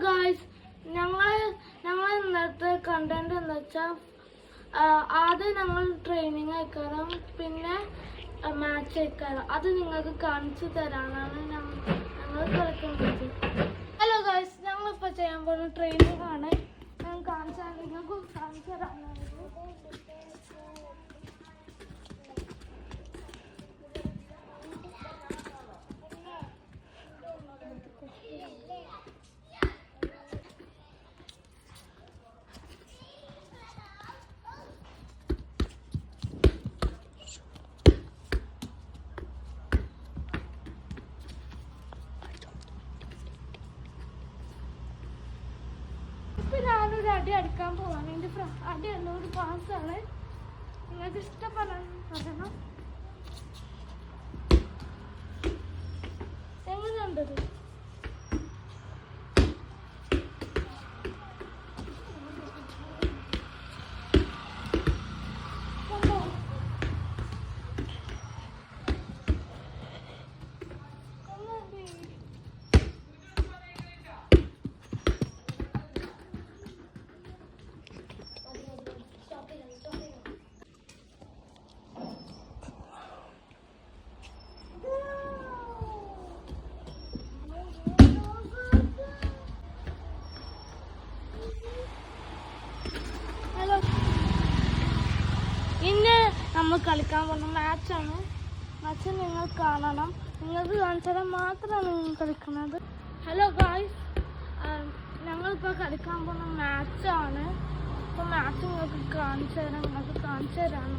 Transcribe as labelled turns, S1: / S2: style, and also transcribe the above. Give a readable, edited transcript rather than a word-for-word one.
S1: Guys, ഞങ്ങൾ ഇന്നത്തെ content എന്ന് വെച്ചാൽ ആദ്യം ഞങ്ങൾ ട്രെയിനിങ് അയക്കാനും പിന്നെ മാച്ച് അയക്കാനും അത് നിങ്ങൾക്ക് കാണിച്ചു തരാനാണ് ഞങ്ങൾ കളിക്കുന്നത്. ഹലോ ഗായ്സ്, ഞങ്ങളിപ്പോൾ ചെയ്യാൻ പോകുന്ന ട്രെയിനിങ് ആണ്. ഞാൻ നിങ്ങൾക്കും കാണിച്ചു തരാനാണ്. ഞാനൊരു അടി അടിക്കാൻ പോവാണ്. എൻ്റെ അടിയല്ല, ഒരു പാസ്സാണ്. നിങ്ങൾക്ക് ഇഷ്ടപ്പെടാൻ പറയണം. എങ്ങനെയുണ്ടത്? ഇന്ന് നമ്മൾ കളിക്കാൻ പോകുന്ന മാച്ചാണ്. മാച്ച് നിങ്ങൾ കാണണം. നിങ്ങൾക്ക് കാണിച്ചാൽ മാത്രമാണ് നിങ്ങൾ കളിക്കുന്നത്. ഹലോ ഗായ്സ്, ഞങ്ങളിപ്പോൾ കളിക്കാൻ പോകുന്ന മാച്ചാണ്. അപ്പോൾ മാച്ച് നിങ്ങൾക്ക് കാണിച്ചു തരാം.